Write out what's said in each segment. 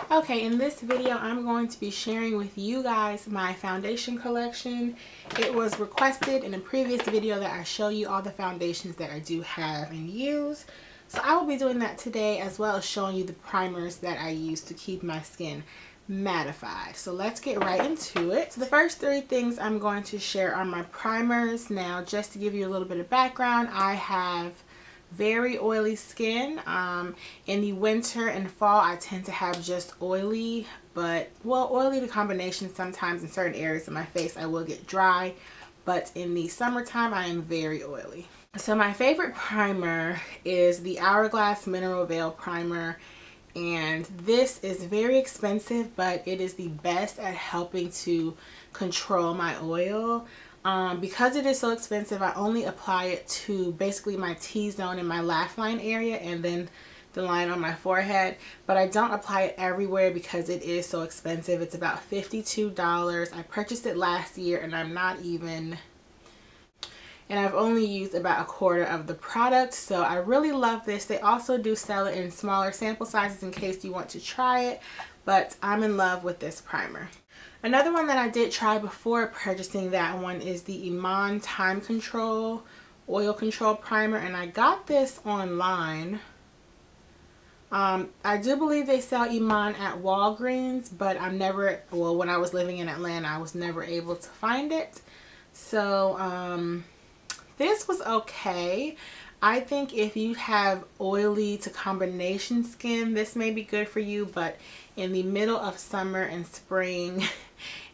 Okay, in this video I'm going to be sharing with you guys my foundation collection. It was requested in a previous video that I show you all the foundations that I do have and use. So I will be doing that today, as well as showing you the primers that I use to keep my skin mattified. So let's get right into it. So the first three things I'm going to share are my primers. Now, just to give you a little bit of background, I have very oily skin. In the winter and fall I tend to have just oily, but well, oily to combination. Sometimes in certain areas of my face I will get dry, but in the summertime I am very oily. So my favorite primer is the Hourglass Mineral Veil primer, and this is very expensive, but it is the best at helping to control my oil. Because it is so expensive, I only apply it to basically my T-zone and my laugh line area, and then the line on my forehead. But I don't apply it everywhere because it is so expensive. It's about $52. I purchased it last year, and I've only used about a quarter of the product, so I really love this. They also do sell it in smaller sample sizes in case you want to try it, but I'm in love with this primer. Another one that I did try before purchasing that one is the Iman Time Control Oil Control Primer, and I got this online. I do believe they sell Iman at Walgreens, but when I was living in Atlanta, I was never able to find it. So this was okay. I think if you have oily to combination skin, this may be good for you, but in the middle of summer and spring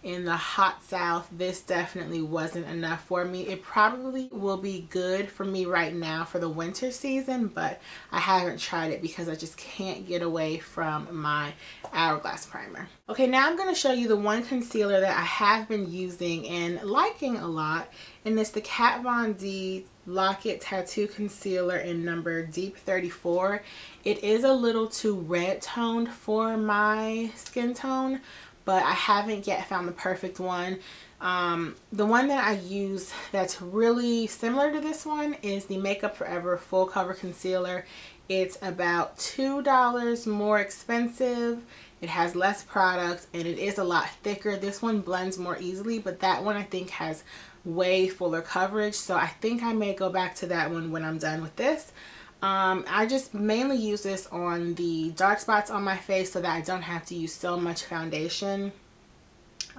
in the hot South, this definitely wasn't enough for me. It probably will be good for me right now for the winter season, but I haven't tried it because I just can't get away from my Hourglass primer. Okay, now I'm going to show you the one concealer that I have been using and liking a lot, and it's the Kat Von D Lock It Tattoo Concealer in number Deep 34. It is a little too red toned for my skin tone, but I haven't yet found the perfect one. The one that I use that's really similar to this one is the Makeup Forever Full Cover Concealer. It's about $2 more expensive. It has less products and it is a lot thicker. This one blends more easily, but that one I think has way fuller coverage, so I think I may go back to that one when I'm done with this. I just mainly use this on the dark spots on my face so that I don't have to use so much foundation.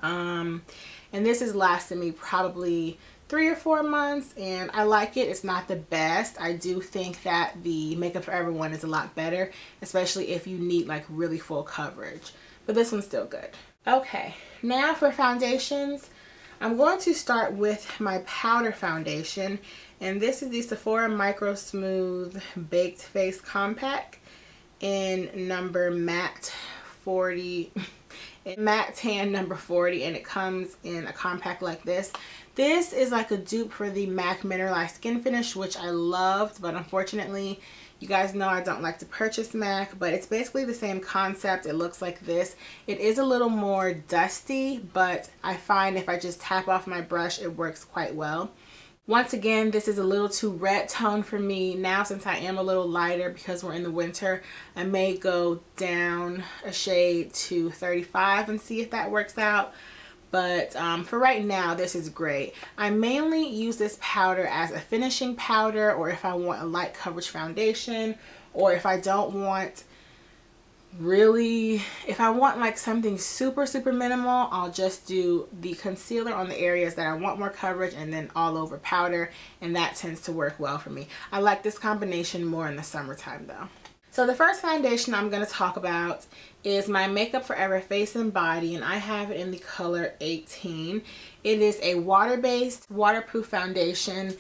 And this has lasted me probably 3 or 4 months, and I like it. It's not the best. I do think that the Makeup Forever one is a lot better, especially if you need like really full coverage, but this one's still good. Okay, now for foundations, I'm going to start with my powder foundation, and this is the Sephora Microsmooth Baked Face Compact in number Matte 40, Matte Tan number 40, and it comes in a compact like this. This is like a dupe for the MAC Mineralized Skin Finish, which I loved, but unfortunately, you guys know I don't like to purchase MAC, but it's basically the same concept. It looks like this. It is a little more dusty, but I find if I just tap off my brush, it works quite well. Once again, this is a little too red tone for me. Now, since I am a little lighter because we're in the winter, I may go down a shade to 35 and see if that works out. But for right now, this is great. I mainly use this powder as a finishing powder, or if I want a light coverage foundation, or if I don't want if I want like something super minimal, I'll just do the concealer on the areas that I want more coverage and then all over powder, and that tends to work well for me. I like this combination more in the summertime though. So the first foundation I'm going to talk about is my Makeup Forever Face and Body, and I have it in the color 18. It is a water-based, waterproof foundation.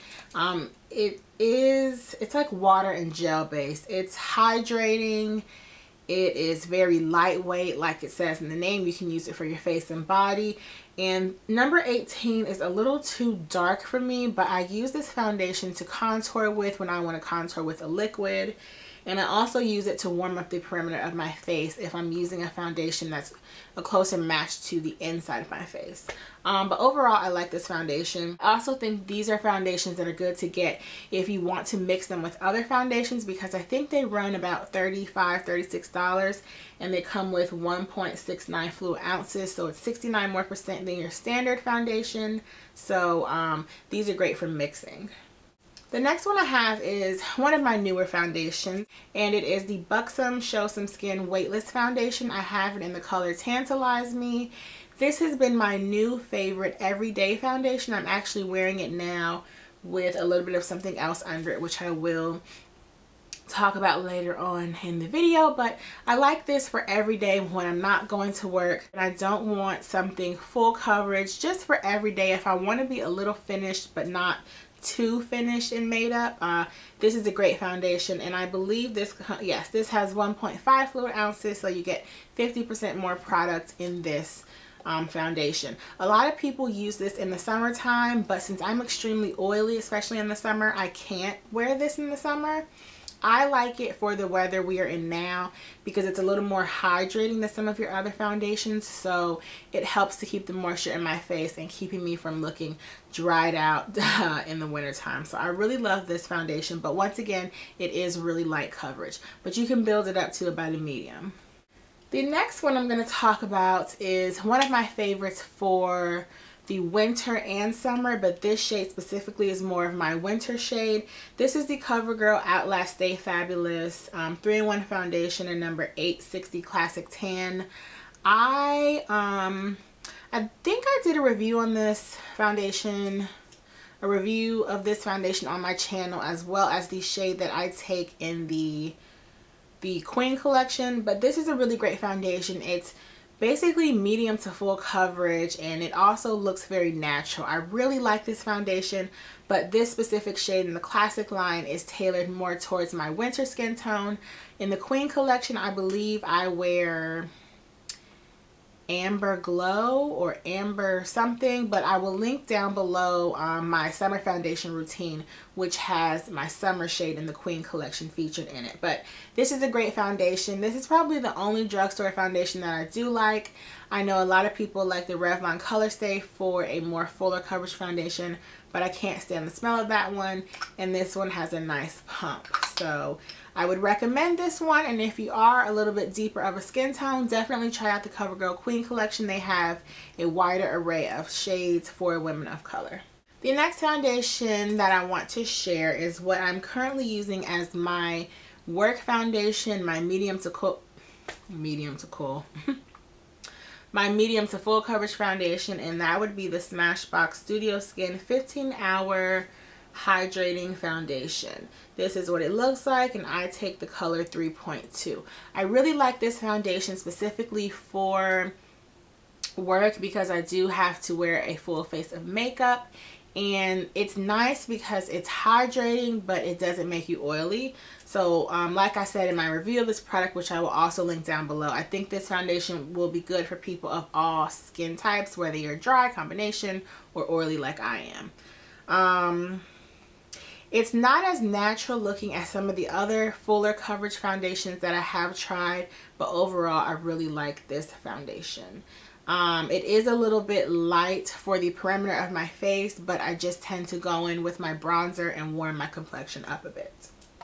It's like water and gel based. It's hydrating. It is very lightweight, like it says in the name. You can use it for your face and body. And number 18 is a little too dark for me, but I use this foundation to contour with when I want to contour with a liquid. And I also use it to warm up the perimeter of my face if I'm using a foundation that's a closer match to the inside of my face. But overall, I like this foundation. I also think these are foundations that are good to get if you want to mix them with other foundations, because I think they run about $35, $36, and they come with 1.69 fluid ounces, so it's 69% more than your standard foundation. So these are great for mixing. The next one I have is one of my newer foundations, and it is the Buxom Show Some Skin Weightless Foundation. I have it in the color Tantalize Me. This has been my new favorite everyday foundation. I'm actually wearing it now with a little bit of something else under it, which I will talk about later on in the video. But I like this for every day when I'm not going to work and I don't want something full coverage, just for every day if I want to be a little finished but not too finished and made up. This is a great foundation, and I believe this, yes, this has 1.5 fluid ounces, so you get 50% more product in this foundation. A lot of people use this in the summertime, but since I'm extremely oily, especially in the summer, I can't wear this in the summer. I like it for the weather we are in now because it's a little more hydrating than some of your other foundations, so it helps to keep the moisture in my face and keeping me from looking dried out in the winter time. So I really love this foundation, but once again, it is really light coverage, but you can build it up to about a medium. The next one I'm going to talk about is one of my favorites for the winter and summer, but this shade specifically is more of my winter shade. This is the Covergirl Outlast Stay Fabulous 3-in-1 foundation in number 860 Classic Tan. I think I did a review on this foundation, a review of this foundation on my channel, as well as the shade that I take in the Queen collection. But this is a really great foundation. It's basically medium to full coverage, and it also looks very natural. I really like this foundation, but this specific shade in the Classic line is tailored more towards my winter skin tone. In the Queen collection, I believe I wear Amber Glow or Amber something, but I will link down below my summer foundation routine, which has my summer shade in the Queen collection featured in it. But this is a great foundation. This is probably the only drugstore foundation that I do like. I know a lot of people like the Revlon Color Stay for a more fuller coverage foundation, but I can't stand the smell of that one, and this one has a nice pump. So I would recommend this one, and if you are a little bit deeper of a skin tone, definitely try out the Covergirl Queen collection. They have a wider array of shades for women of color. The next foundation that I want to share is what I'm currently using as my work foundation, my medium to full coverage foundation, and that would be the Smashbox Studio Skin 15-Hour Hydrating Foundation. This is what it looks like, and I take the color 3.2. I really like this foundation specifically for work because I do have to wear a full face of makeup, and it's nice because it's hydrating, but it doesn't make you oily. So like I said in my review of this product, which I will also link down below, I think this foundation will be good for people of all skin types, whether you're dry, combination, or oily like I am. It's not as natural looking as some of the other fuller coverage foundations that I have tried, but overall I really like this foundation. It is a little bit light for the perimeter of my face, but I just tend to go in with my bronzer and warm my complexion up a bit.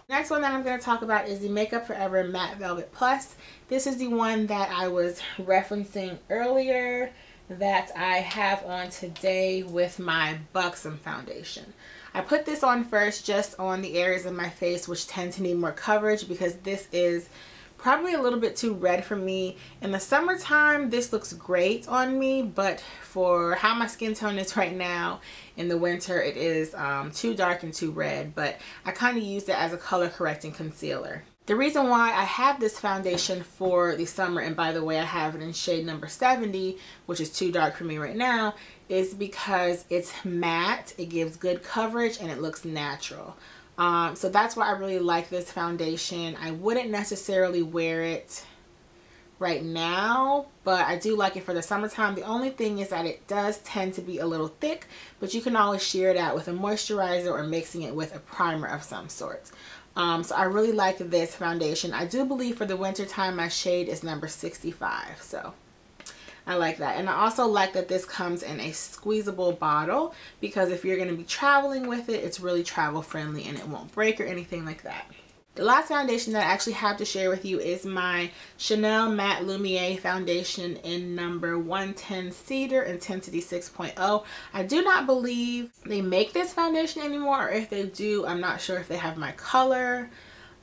Next one that I'm going to talk about is the Makeup Forever Matte Velvet Plus. This is the one that I was referencing earlier that I have on today with my Buxom foundation. I put this on first just on the areas of my face which tend to need more coverage because this is probably a little bit too red for me. In the summertime, this looks great on me, but for how my skin tone is right now, in the winter, it is too dark and too red, but I kind of use it as a color correcting concealer. The reason why I have this foundation for the summer, and by the way, I have it in shade number 70, which is too dark for me right now, is because it's matte, it gives good coverage, and it looks natural. So that's why I really like this foundation. I wouldn't necessarily wear it right now, but I do like it for the summertime. The only thing is that it does tend to be a little thick, but you can always sheer it out with a moisturizer or mixing it with a primer of some sort. So I really like this foundation. I do believe for the winter time my shade is number 65, so I like that. And I also like that this comes in a squeezable bottle, because if you're going to be traveling with it, it's really travel friendly and it won't break or anything like that. The last foundation that I actually have to share with you is my Chanel Mat Lumier foundation in number 110 Cedar Intensity 6.0. I do not believe they make this foundation anymore, or if they do, I'm not sure if they have my color.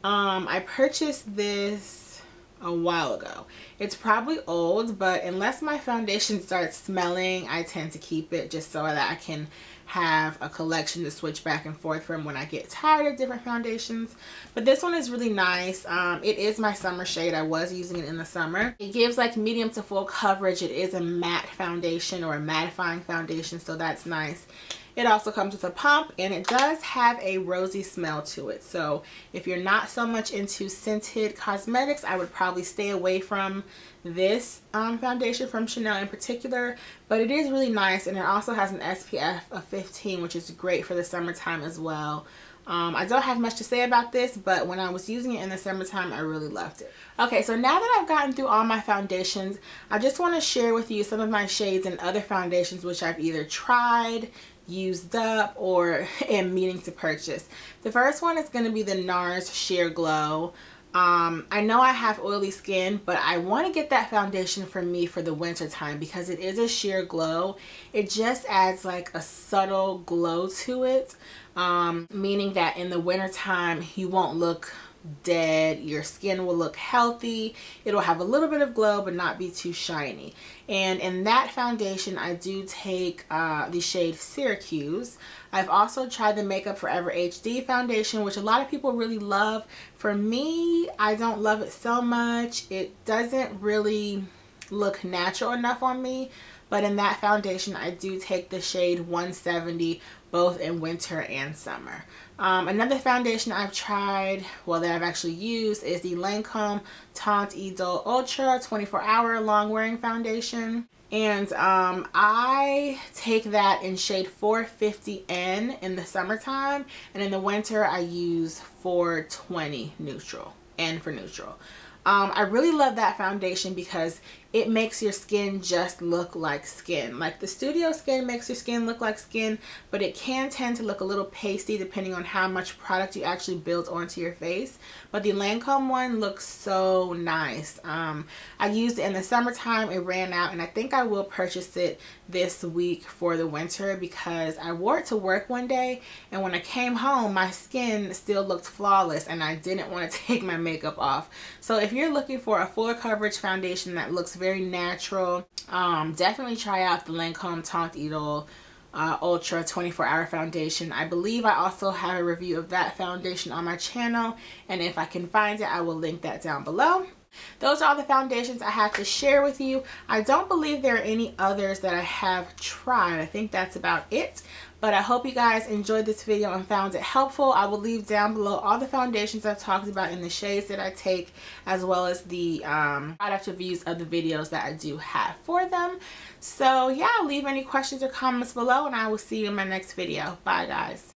I purchased this a while ago. It's probably old, but unless my foundation starts smelling, I tend to keep it just so that I can have a collection to switch back and forth from when I get tired of different foundations. But this one is really nice. It is my summer shade. I was using it in the summer. It gives like medium to full coverage. It is a matte foundation or a mattifying foundation, so that's nice. It also comes with a pump, and it does have a rosy smell to it. So if you're not so much into scented cosmetics, I would probably stay away from this foundation from Chanel in particular. But it is really nice, and it also has an SPF of 15, which is great for the summertime as well. I don't have much to say about this, but when I was using it in the summertime, I really loved it. Okay, so now that I've gotten through all my foundations, I just want to share with you some of my shades and other foundations which I've either tried, used up, or am meaning to purchase. The first one is going to be the Nars Sheer Glow. I know I have oily skin, but I want to get that foundation for me for the winter time because it is a sheer glow. It just adds like a subtle glow to it, meaning that in the winter time you won't look dead. Your skin will look healthy. It'll have a little bit of glow but not be too shiny. And in that foundation I do take the shade Syracuse. I've also tried the Makeup Forever HD foundation, which a lot of people really love. For me, I don't love it so much. It doesn't really look natural enough on me. But in that foundation, I do take the shade 170, both in winter and summer. Another foundation I've tried, well, that I've actually used, is the Lancome Teint Idole Ultra 24-hour long wearing foundation. And I take that in shade 450N in the summertime, and in the winter I use 420 neutral, N for neutral. I really love that foundation because it makes your skin just look like skin. Like the Studio Skin makes your skin look like skin, but it can tend to look a little pasty depending on how much product you actually build onto your face. But the Lancome one looks so nice. I used it in the summertime. It ran out, and I think I will purchase it this week for the winter because I wore it to work one day, and when I came home my skin still looked flawless and I didn't want to take my makeup off. So if you're looking for a fuller coverage foundation that looks very natural, definitely try out the Lancome Teint Idole Ultra 24-hour foundation. I believe I also have a review of that foundation on my channel, and if I can find it I will link that down below. Those are all the foundations I have to share with you. I don't believe there are any others that I have tried. I think that's about it. But I hope you guys enjoyed this video and found it helpful. I will leave down below all the foundations I've talked about and the shades that I take, as well as the product reviews of the videos that I do have for them. So yeah, leave any questions or comments below, and I will see you in my next video. Bye guys.